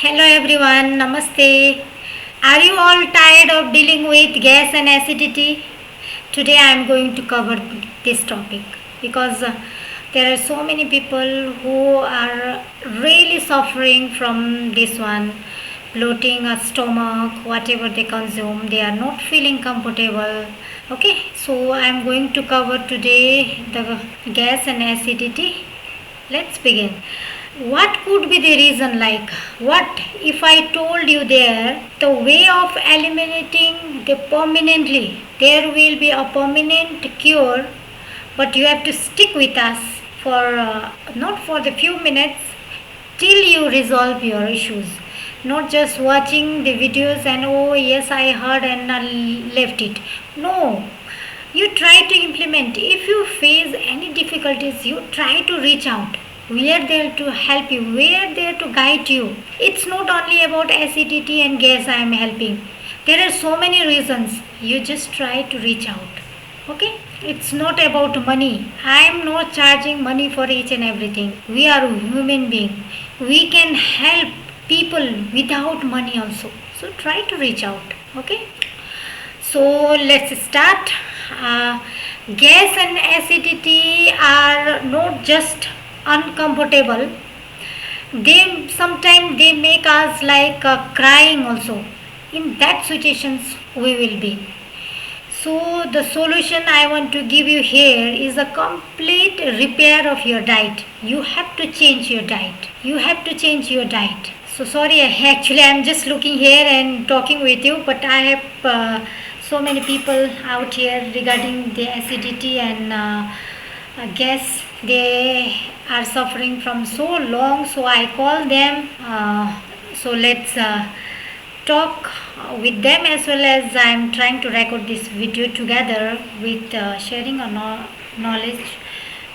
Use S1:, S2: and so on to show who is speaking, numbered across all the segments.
S1: Hello everyone, Namaste. Are you all tired of dealing with gas and acidity? Today I am going to cover this topic because there are so many people who are really suffering from this one, bloating a stomach, whatever they consume, they are not feeling comfortable. Okay, so I am going to cover today the gas and acidity. Let's begin. What could be the reason? Like, what if I told you there the way of eliminating the permanently? There will be a permanent cure, but you have to stick with us for not for the few minutes till you resolve your issues. Not just watching the videos and oh, yes, I heard and left it. No, you try to implement. If you face any difficulties, you try to reach out. We are there to help you. We are there to guide you. It's not only about acidity and gas I am helping. There are so many reasons. You just try to reach out. Okay? It's not about money. I am not charging money for each and everything. We are human beings. We can help people without money also. So try to reach out. Okay? So let's start. Gas and acidity are not just uncomfortable, they sometimes they make us like crying also. In that situations we will be. So the solution I want to give you here is a complete repair of your diet. You have to change your diet. You have to change your diet. So sorry, actually I'm just looking here and talking with you, but I have so many people out here regarding the acidity and gas. They are suffering from so long, so I call them. So let's talk with them, as well as I am trying to record this video together with sharing a knowledge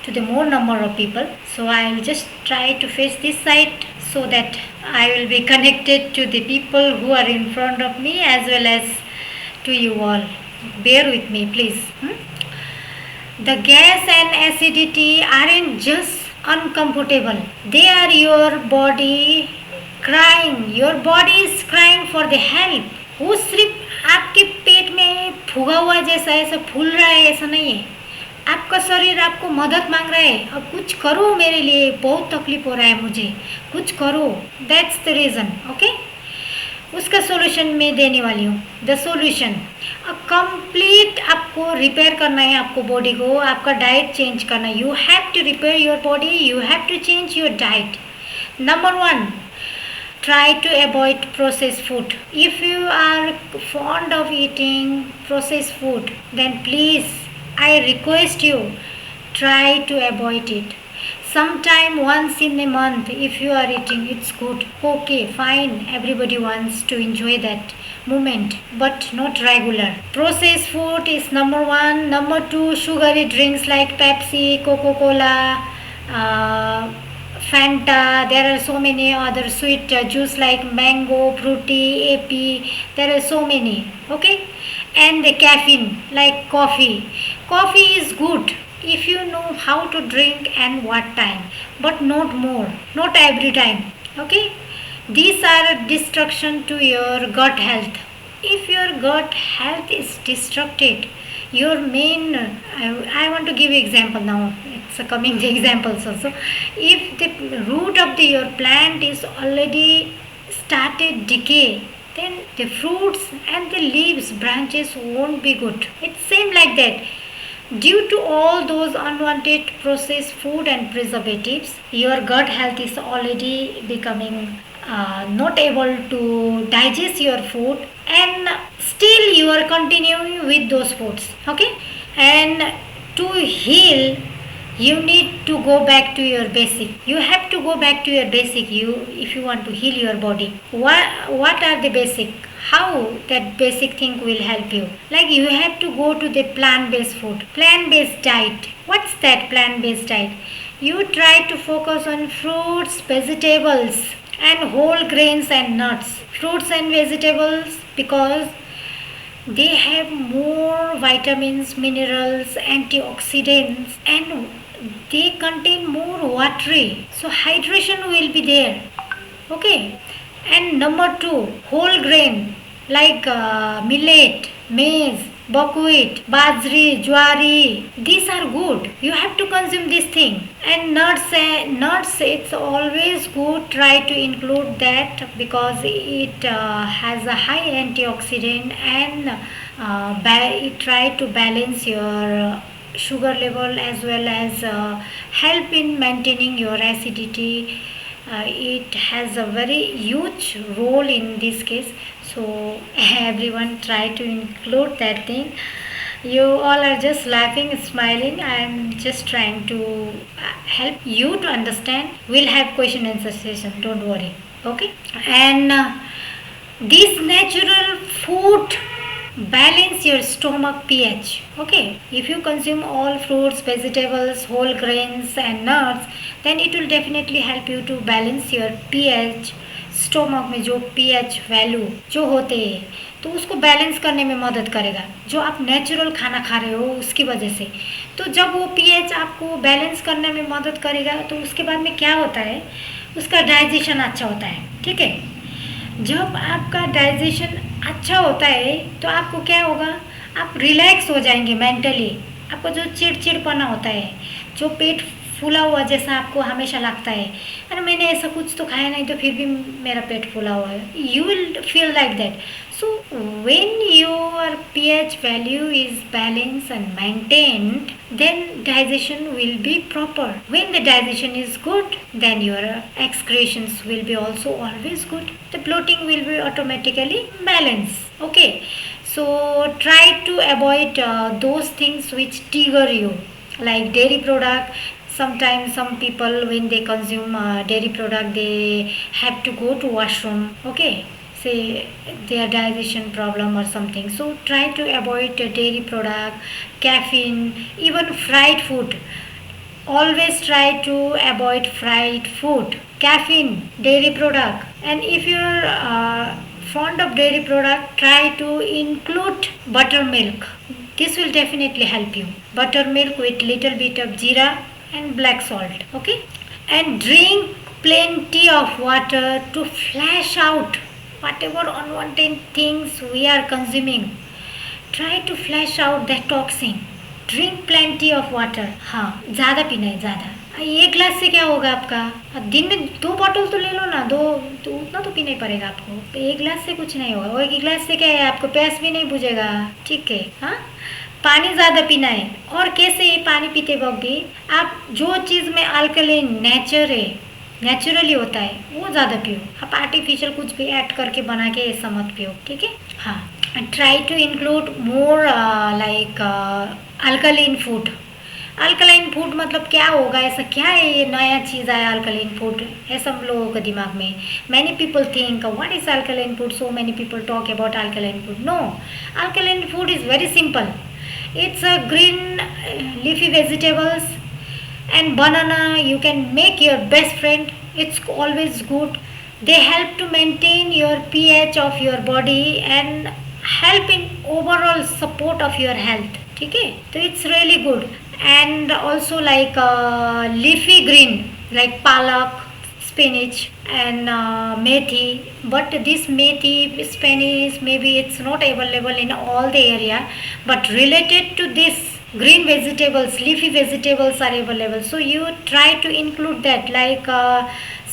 S1: to the more number of people. So I will just try to face this side so that I will be connected to the people who are in front of me as well as to you all. Bear with me, please. The gas and acidity aren't just uncomfortable. They are your body crying. Your body is crying for the help. वो सिर्फ आपके पेट में फूगा हुआ जैसा ऐसा फूल रहा है, ऐसा नहीं है. आपका शरीर आपको मदद मांग रहा है. अब कुछ करो मेरे लिए, बहुत तकलीफ हो रहा है मुझे, कुछ करो. That's the reason. ओके, उसका सोल्यूशन मैं देने वाली हूँ. द सोल्यूशन कंप्लीट आपको रिपेयर करना है. आपको बॉडी को आपका डाइट चेंज करना है. You have to repair your body. You have to change your diet. Number one, try to avoid processed food. If you are fond of eating processed food, then please, I request you, try to avoid it. Sometime once in a month, if you are eating, it's good. Okay, fine. Everybody wants to enjoy that moment, but not regular. Processed food is number one. Number two, sugary drinks like Pepsi, Coca-Cola, Fanta. There are so many other sweet juice like mango, fruity, AP. There are so many. Okay, and the caffeine like coffee. Coffee is good if you know how to drink and what time, but not more, not every time. Okay, these are a destruction to your gut health. If your gut health is disrupted, your main I want to give you example now. It's coming the examples also. If the root of your plant is already started decay, then the fruits and the leaves branches won't be good. It's same like that. Due to all those unwanted processed food and preservatives, your gut health is already becoming not able to digest your food, and still you are continuing with those foods. Okay, and to heal, you need to go back to your basic. You have to go back to your basic. If you want to heal your body, what are the basic? How that basic thing will help you? Like, you have to go to the plant-based food, plant-based diet. What's that plant-based diet? You try to focus on fruits, vegetables, and whole grains and nuts. Fruits and vegetables, because they have more vitamins, minerals, antioxidants, and they contain more watery. So hydration will be there. Okay. And number two, whole grain like millet, maize, buckwheat, bajri, jwari. These are good. You have to consume this thing. And nuts, it's always good. Try to include that because it has a high antioxidant and it try to balance your sugar level as well as help in maintaining your acidity. It has a very huge role in this case, so everyone try to include that thing. You all are just laughing, smiling. I am just trying to help you to understand. We'll have question answer session, don't worry. Okay. And this natural food balance your stomach pH. Okay, if you consume all fruits, vegetables, whole grains and nuts, then it will definitely help you to balance your pH. Stomach में जो pH value जो होते हैं तो उसको balance करने में मदद करेगा, जो आप नेचुरल खाना खा रहे हो उसकी वजह से। तो जब वो पीएच आपको बैलेंस करने में मदद करेगा तो उसके बाद में क्या होता है, उसका डाइजेशन अच्छा होता है। ठीक है, जब आपका डाइजेशन अच्छा होता है तो आपको क्या होगा, आप रिलैक्स हो जाएंगे मेंटली। आपको जो चिड़चिड़पना होता है, जो पेट फूला हुआ जैसा आपको हमेशा लगता है, अरे मैंने ऐसा कुछ तो खाया नहीं तो फिर भी मेरा पेट फूला हुआ है, you will feel like that. So when your pH value is balanced and maintained, then digestion will be proper. When the digestion is good, then your excretions will be also always good. The bloating will be automatically balanced. Okay, so try to avoid those things which trigger you, like dairy product. Sometimes some people when they consume dairy product, they have to go to washroom. Okay, say their digestion problem or something, so try to avoid dairy product, caffeine, even fried food. Always try to avoid fried food, caffeine, dairy product. And if you're fond of dairy product, try to include buttermilk. This will definitely help you. Buttermilk with little bit of jeera and black salt. Okay, and drink plenty of water to flush out whatever unwanted things we are consuming. Try to flush out that toxin. Drink plenty of water. हाँ, ज़्यादा पीना है, ज़्यादा। एक गिलास से क्या होगा आपका, दिन में 2 बॉटल तो ले लो ना, 2 तो उतना तो पीना ही पड़ेगा आपको। एक गिलास से कुछ नहीं होगा, और एक गिलास से क्या है, आपको प्यास भी नहीं बुझेगा। ठीक है, हाँ, पानी ज़्यादा पीना है। और कैसे ये पानी पीते वक्त भी आप जो चीज़ में अल्कलीन नेचर है, नेचुरली होता है, वो ज़्यादा पियो। आप आर्टिफिशियल कुछ भी ऐड करके बना के ऐसा मत पियो। ठीक है, हाँ। Try to include more like alkaline food. Alkaline food मतलब क्या होगा, ऐसा क्या है ये नया चीज़ आया अल्कलाइन फूड, है सब लोगों के दिमाग में। Many people think what is alkaline food, so many people talk about alkaline food. No, alkaline food is very simple. It's a green leafy vegetables and banana. You can make your best friend. It's always good. They help to maintain your pH of your body and help in overall support of your health. ठीक है, तो it's really good. And also like leafy green like palak, spinach and methi, but this methi, spinach, maybe it's not available in all the area, but related to this green vegetables, leafy vegetables are available, so you try to include that. Like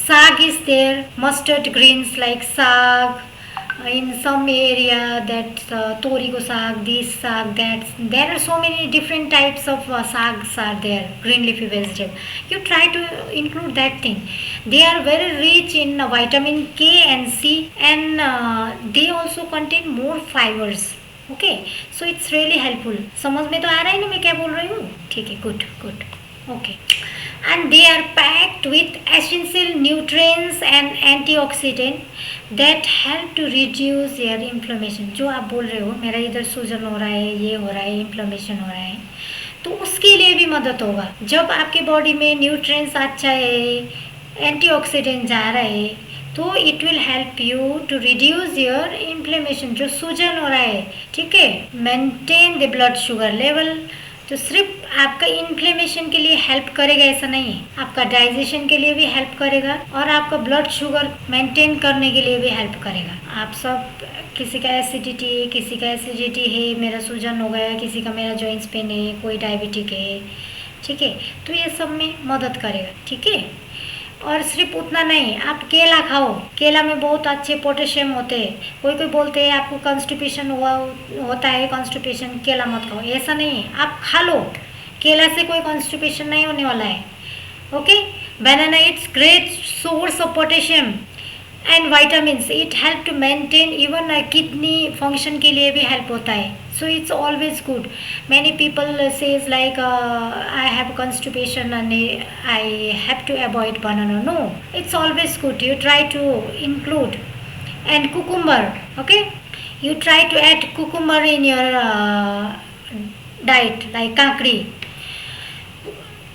S1: saag is there, mustard greens like saag, in some area that tori ko saag, this saag, that. There are so many different types of saags are there, green leafy vegetable. You try to include that thing. They are very rich in vitamin K and C, and they also contain more fibers. Okay, so it's really helpful. समझ में तो आ रहा है ना मैं क्या बोल रही हूँ? ठीक है, good, good. Okay. And they are packed with essential nutrients and antioxidants that help to reduce your inflammation. जो आप बोल रहे हो मेरा इधर सूजन हो रहा है, ये हो रहा है, इन्फ्लेमेशन हो रहा है, तो उसके लिए भी मदद होगा। जब आपके बॉडी में न्यूट्रिएंट्स अच्छा है, एंटीऑक्सीडेंट जा रहा है, तो it will help you to reduce your inflammation, जो सूजन हो रहा है। ठीक है, maintain the blood sugar level, तो सिर्फ आपका इन्फ्लेमेशन के लिए हेल्प करेगा ऐसा नहीं है, आपका डाइजेशन के लिए भी हेल्प करेगा और आपका ब्लड शुगर मेंटेन करने के लिए भी हेल्प करेगा। आप सब, किसी का एसिडिटी है, किसी का एसिडिटी है, मेरा सूजन हो गया, किसी का मेरा जॉइंट्स पेन है, कोई डायबिटिक है, ठीक है, तो ये सब में मदद करेगा, ठीक है। और सिर्फ उतना नहीं, आप केला खाओ, केला में बहुत अच्छे पोटेशियम होते हैं। कोई कोई बोलते हैं आपको कॉन्स्टिपेशन होता है, कॉन्स्टिपेशन केला मत खाओ, ऐसा नहीं है, आप खा लो, केला से कोई कॉन्स्टिपेशन नहीं होने वाला है, okay. Banana it's great source of potassium and vitamin, it help to maintain, even kidney function के लिए भी हेल्प होता है, so it's always good. Many people says like I have constipation and I have to avoid banana. No, it's always good, you try to include. And cucumber, okay, you try to add cucumber in your diet, like kakri.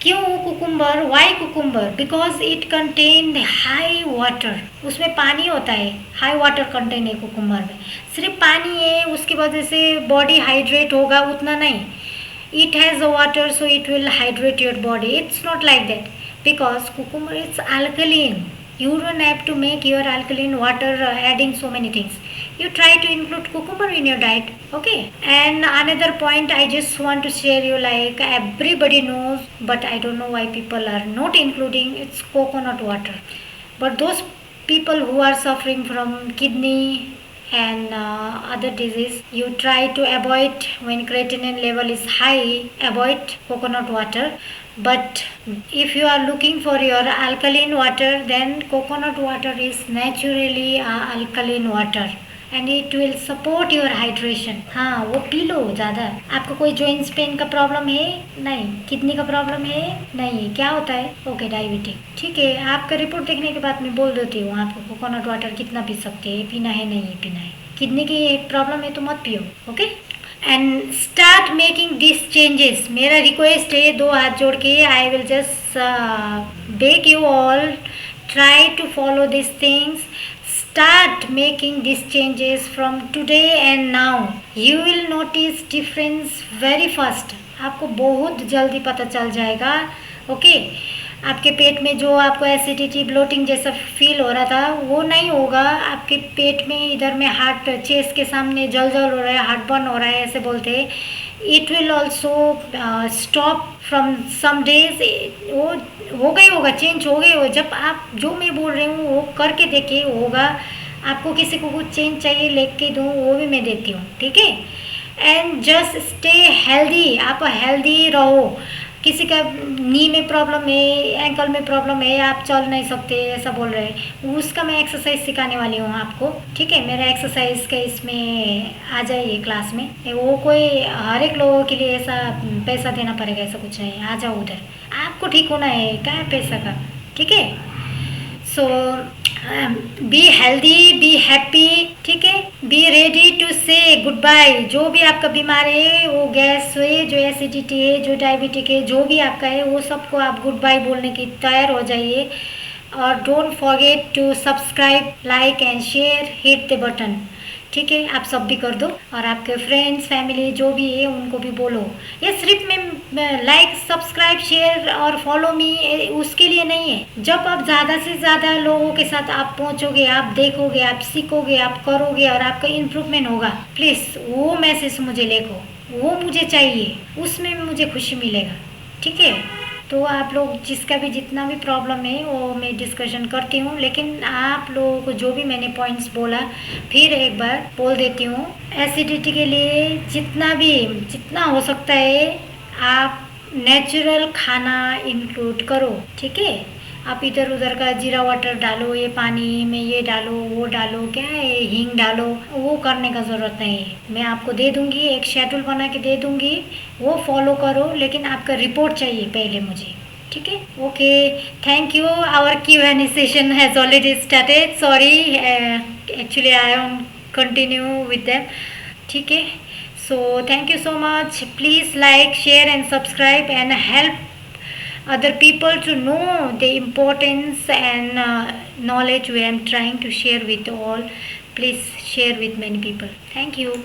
S1: क्यों cucumber, why cucumber? Because it contain high water, उसमें पानी होता है, high water content है cucumber में, सिर्फ पानी है, उसकी वजह से बॉडी हाइड्रेट होगा, उतना नहीं, it has water so it will hydrate your body, it's not like that, because cucumber it's alkaline, you don't have to make your alkaline water adding so many things. You try to include cucumber in your diet, okay. And another point I just want to share you, like everybody knows, but I don't know why people are not including, it's coconut water. But those people who are suffering from kidney and other disease, you try to avoid, when creatinine level is high, avoid coconut water. But if you are looking for your alkaline water, then coconut water is naturally alkaline water and it will support your hydration. हाँ, वो P low ज़्यादा। आपको कोई joints pain का problem है? नहीं। Kidney का problem है? नहीं। क्या होता है? ओके, डायबिटिक, ठीक है। आपका रिपोर्ट देखने के बाद मैं बोल देती हूँ आपको कोकोनट वाटर कितना पी सकते हैं, पीना है नहीं पीना है। किडनी की प्रॉब्लम है तो मत पियो, okay. And start making this changes, मेरा रिक्वेस्ट है, दो हाथ जोड़ के, I will just beg you all, try to follow this things, start making these changes from today and now. You will notice difference very fast. आपको बहुत जल्दी पता चल जाएगा, ओके। आपके पेट में जो आपको एसिडिटी, ब्लोटिंग जैसा फील हो रहा था वो नहीं होगा। आपके पेट में इधर में हार्ट, चेस्ट के सामने जल जल हो रहा है, हार्ट बर्न हो रहा है, ऐसे बोलते हैं। It will also stop from some days, वो होगा ही होगा, चेंज हो गई हो। जब आप जो मैं बोल रही हूँ वो करके देखिए, होगा। आपको किसी को कुछ चेंज चाहिए लेके दूँ, वो भी मैं देती हूँ, ठीक है। एंड जस्ट स्टे हेल्दी, आप हेल्दी रहो। किसी का नी में प्रॉब्लम है, एंकल में प्रॉब्लम है, आप चल नहीं सकते ऐसा बोल रहे हैं, उसका मैं एक्सरसाइज सिखाने वाली हूँ आपको, ठीक है। मेरा एक्सरसाइज का इसमें आ जाइए क्लास में, वो कोई हर एक लोगों के लिए ऐसा पैसा देना पड़ेगा, ऐसा कुछ नहीं, आ जाओ उधर, आपको ठीक होना है, क्या है पैसा का, ठीक है। सो बी हेल्दी, बी हैप्पी, ठीक है। बी रेडी टू से गुड बाय। जो भी आपका बीमारी है, वो गैस है, जो एसिडिटी है, जो डायबिटिक है, जो भी आपका है, वो सबको आप गुड बाय बोलने की तैयार हो जाइए। और don't forget to subscribe, like and share, hit the button, ठीक है। आप सब भी कर दो और आपके फ्रेंड्स, फैमिली जो भी है उनको भी बोलो। ये सिर्फ मैं लाइक, सब्सक्राइब, शेयर और फॉलो मी उसके लिए नहीं है। जब आप ज़्यादा से ज़्यादा लोगों के साथ आप पहुंचोगे, आप देखोगे, आप सीखोगे, आप करोगे और आपका इम्प्रूवमेंट होगा, प्लीज़ वो मैसेज मुझे लिखो, वो मुझे चाहिए, उसमें मुझे खुशी मिलेगा, ठीक है। तो आप लोग जिसका भी जितना भी प्रॉब्लम है वो मैं डिस्कशन करती हूँ, लेकिन आप लोगों को जो भी मैंने पॉइंट्स बोला फिर एक बार बोल देती हूँ। एसिडिटी के लिए जितना हो सकता है आप नेचुरल खाना इंक्लूड करो, ठीक है। आप इधर उधर का जीरा वाटर डालो, ये पानी में ये डालो, वो डालो, क्या है हींग डालो, वो करने का ज़रूरत नहीं है। मैं आपको दे दूँगी, एक शेड्यूल बना के दे दूँगी, वो फॉलो करो, लेकिन आपका रिपोर्ट चाहिए पहले मुझे, ठीक है। Okay, thank you. Our Q&A session has already started, sorry, actually I am continue with them, ठीक है। So thank you so much. Please like, share and subscribe and help other people to know the importance and knowledge we am trying to share with all. Please share with many people. Thank you.